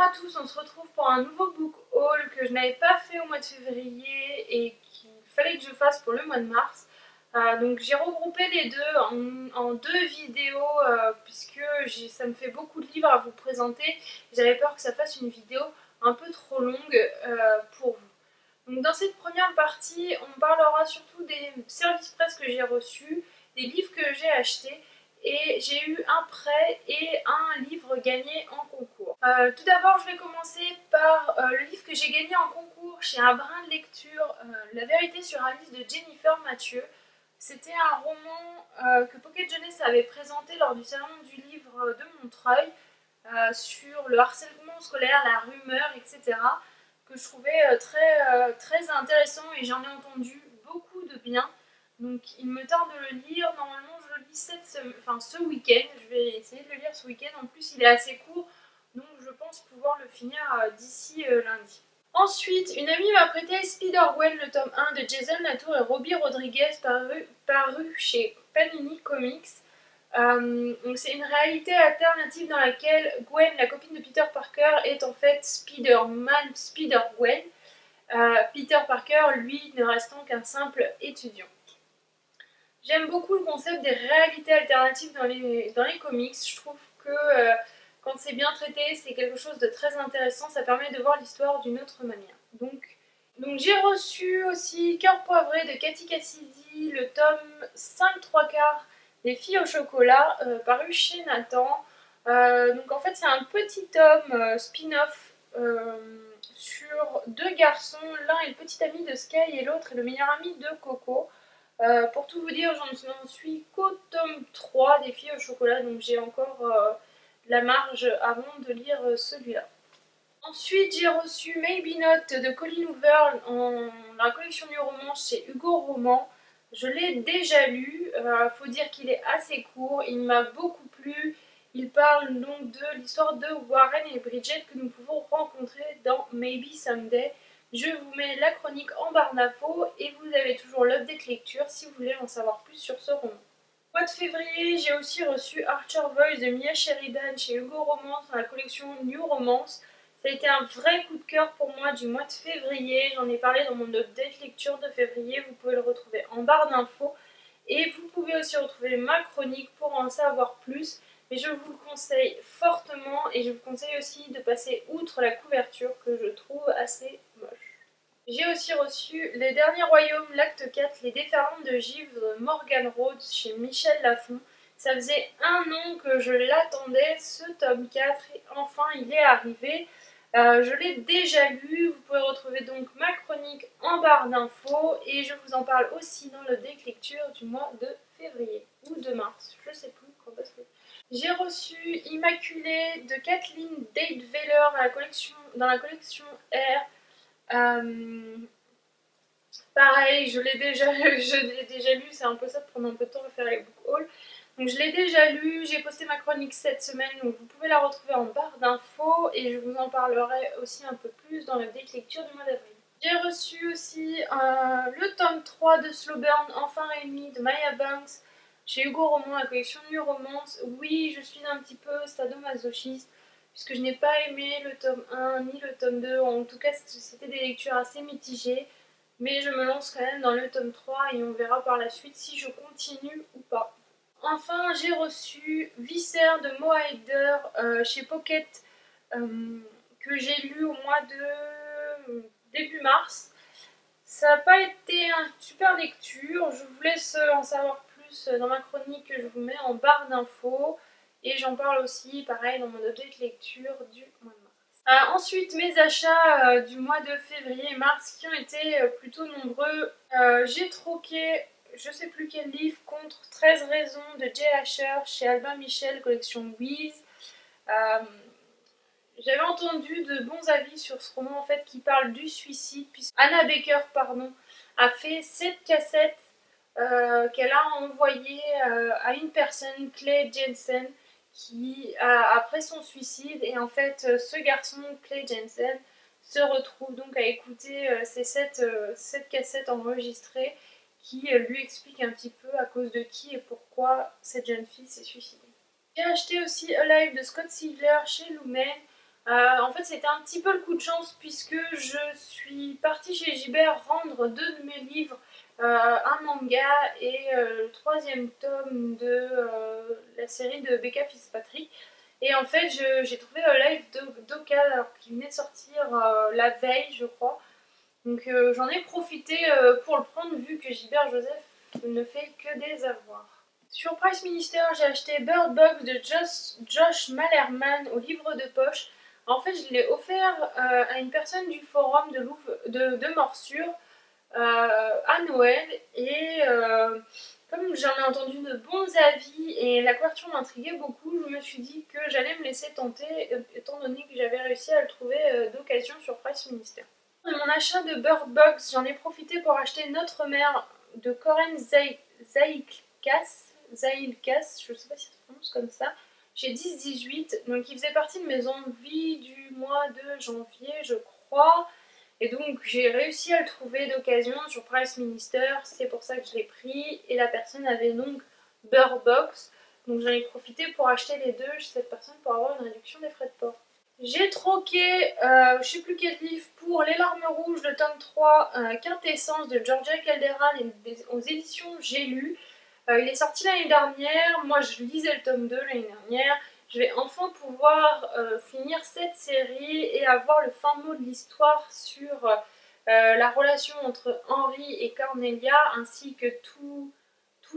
à tous, on se retrouve pour un nouveau book haul que je n'avais pas fait au mois de février et qu'il fallait que je fasse pour le mois de mars. Donc j'ai regroupé les deux en deux vidéos puisque ça me fait beaucoup de livres à vous présenter. J'avais peur que ça fasse une vidéo un peu trop longue pour vous. Donc dans cette première partie, on parlera surtout des services presse que j'ai reçus, des livres que j'ai achetés. Et j'ai eu un prêt et un livre gagné en concours. Tout d'abord, je vais commencer par le livre que j'ai gagné en concours chez Un Brin de Lecture, La Vérité sur Alice de Jennifer Mathieu. C'était un roman que Pocket Jeunesse avait présenté lors du salon du livre de Montreuil sur le harcèlement scolaire, la rumeur, etc. que je trouvais très intéressant et j'en ai entendu beaucoup de bien. Donc il me tarde de le lire. Normalement je le lis ce week-end. Je vais essayer de le lire ce week-end. En plus il est assez court. Donc je pense pouvoir le finir d'ici lundi. Ensuite, une amie m'a prêté Spider-Gwen, le tome 1 de Jason Latour et Robbie Rodriguez, paru chez Panini Comics. Donc c'est une réalité alternative dans laquelle Gwen, la copine de Peter Parker, est en fait Spider-Man, Spider-Gwen. Peter Parker, lui, ne restant qu'un simple étudiant. J'aime beaucoup le concept des réalités alternatives dans les comics. Je trouve que quand c'est bien traité, c'est quelque chose de très intéressant. Ça permet de voir l'histoire d'une autre manière. Donc j'ai reçu aussi Cœur poivré de Cathy Cassidy, le tome 5 3 quarts des filles au chocolat, paru chez Nathan. Donc en fait c'est un petit tome spin-off sur deux garçons. L'un est le petit ami de Sky et l'autre est le meilleur ami de Coco. Pour tout vous dire, j'en suis qu'au tome 3 des filles au chocolat, donc j'ai encore la marge avant de lire celui-là. Ensuite, j'ai reçu Maybe Not de Colleen Hoover dans la collection New Romance chez Hugo Roman. Je l'ai déjà lu, faut dire qu'il est assez court, il m'a beaucoup plu. Il parle donc de l'histoire de Warren et Bridget que nous pouvons rencontrer dans Maybe Someday. Je vous mets la chronique en barre d'infos et vous avez toujours l'update lecture si vous voulez en savoir plus sur ce roman. Au mois de février, j'ai aussi reçu Archer Voice de Mia Sheridan chez Hugo Romance dans la collection New Romance. Ça a été un vrai coup de cœur pour moi du mois de février. J'en ai parlé dans mon update lecture de février. Vous pouvez le retrouver en barre d'infos. Et vous pouvez aussi retrouver ma chronique pour en savoir plus. Mais je vous le conseille fortement et je vous conseille aussi de passer outre la couverture que je trouve assez moche. J'ai aussi reçu Les Derniers Royaumes, l'acte 4, Les Déferlantes de Givre de Morgan Rhodes chez Michel Lafon. Ça faisait un an que je l'attendais, ce tome 4, et enfin il est arrivé. Je l'ai déjà lu, vous pouvez retrouver donc ma chronique en barre d'infos et je vous en parle aussi dans le deck lecture du mois de février ou de mars, je sais plus quand est-ce que... J'ai reçu Immaculée de Kathleen Date-Veller dans la collection R. Pareil, je l'ai déjà lu, c'est un peu ça de prendre un peu de temps de faire les book hauls. Donc je l'ai déjà lu, j'ai posté ma chronique cette semaine, donc vous pouvez la retrouver en barre d'infos et je vous en parlerai aussi un peu plus dans le deck lecture du mois d'avril. J'ai reçu aussi le tome 3 de Slow Burn, enfin réuni, de Maya Banks, chez Hugo Roman, la collection New Romance. Oui, je suis un petit peu sadomasochiste, puisque je n'ai pas aimé le tome 1 ni le tome 2, en tout cas c'était des lectures assez mitigées. Mais je me lance quand même dans le tome 3 et on verra par la suite si je continue ou pas. Enfin, j'ai reçu Viscère de Moa Heider chez Pocket que j'ai lu au mois de début mars. Ça n'a pas été une super lecture. Je vous laisse en savoir plus dans ma chronique que je vous mets en barre d'infos. Et j'en parle aussi, pareil, dans mon update lecture du mois de mars. Ensuite, mes achats du mois de février et mars qui ont été plutôt nombreux. J'ai troqué je sais plus quel livre contre 13 raisons de Jay Asher chez Albin Michel, collection Wiz. J'avais entendu de bons avis sur ce roman en fait qui parle du suicide, puisque Anna Baker a fait 7 cassettes qu'elle a envoyées à une personne, Clay Jensen, qui après son suicide, et en fait ce garçon, Clay Jensen, se retrouve donc à écouter ces 7 cassettes enregistrées qui lui explique un petit peu à cause de qui et pourquoi cette jeune fille s'est suicidée. J'ai acheté aussi Alive de Scott Sigler chez Lumen. En fait, c'était un petit peu le coup de chance puisque je suis partie chez Gibert rendre deux de mes livres, un manga et le troisième tome de la série de Becca Fitzpatrick. Et en fait, j'ai trouvé le live d'Oka alors qu'il venait de sortir la veille, je crois. Donc j'en ai profité pour le prendre vu que Gilbert Joseph ne fait que des avoirs. Sur Price Minister, j'ai acheté Bird Box de Josh Malerman au livre de poche. En fait, je l'ai offert à une personne du forum de Morsure à Noël et comme j'en ai entendu de bons avis et la couverture m'intriguait beaucoup, je me suis dit que j'allais me laisser tenter étant donné que j'avais réussi à le trouver d'occasion sur Price Minister. De mon achat de Bird Box, j'en ai profité pour acheter Notre Mère de Corinne Zailkas, je ne sais pas si ça se prononce comme ça. J'ai 10-18, donc il faisait partie de mes envies du mois de janvier, je crois. Et donc j'ai réussi à le trouver d'occasion sur Price Minister, c'est pour ça que je l'ai pris. Et la personne avait donc Bird Box, donc j'en ai profité pour acheter les deux chez cette personne pour avoir une réduction des frais de port. J'ai troqué, je sais plus quel livre, pour Les Larmes Rouges, le tome 3, Quintessence de Georgia Calderon aux éditions J'ai lu. Il est sorti l'année dernière, moi je lisais le tome 2 l'année dernière. Je vais enfin pouvoir finir cette série et avoir le fin mot de l'histoire sur la relation entre Henry et Cornelia, ainsi que tout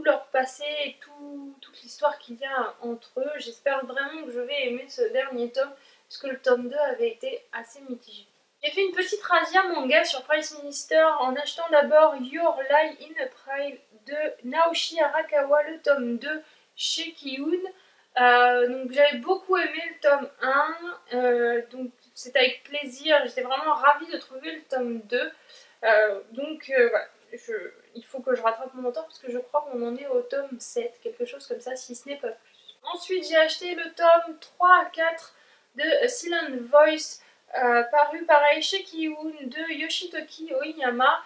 leur passé et toute l'histoire qu'il y a entre eux. J'espère vraiment que je vais aimer ce dernier tome, puisque le tome 2 avait été assez mitigé. J'ai fait une petite razzia manga sur Price Minister en achetant d'abord Your Lie in April de Naoshi Arakawa, le tome 2 chez Kiyun. Donc j'avais beaucoup aimé le tome 1, donc c'était avec plaisir, j'étais vraiment ravie de trouver le tome 2. Voilà, il faut que je rattrape mon temps parce que je crois qu'on en est au tome 7, quelque chose comme ça, si ce n'est pas plus. Ensuite, j'ai acheté le tome 3 à 4 de A Silent Voice, paru pareil chez Kiyun de Yoshitoki Oyama.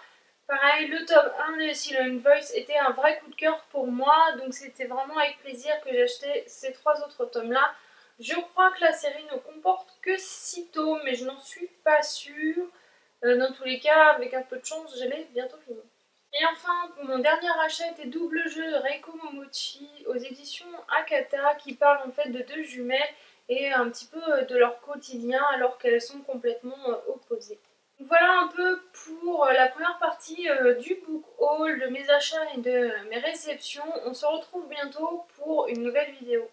Pareil, le tome 1 de Silent Voice était un vrai coup de cœur pour moi, donc c'était vraiment avec plaisir que j'ai acheté ces trois autres tomes-là. Je crois que la série ne comporte que 6 tomes, mais je n'en suis pas sûre. Dans tous les cas, avec un peu de chance, je l'ai bientôt fini. Et enfin, mon dernier achat était Double Jeu de Reiko Momochi aux éditions Akata, qui parle en fait de deux jumelles et un petit peu de leur quotidien alors qu'elles sont complètement opposées. Voilà un peu pour la première partie du book haul, de mes achats et de mes réceptions. On se retrouve bientôt pour une nouvelle vidéo.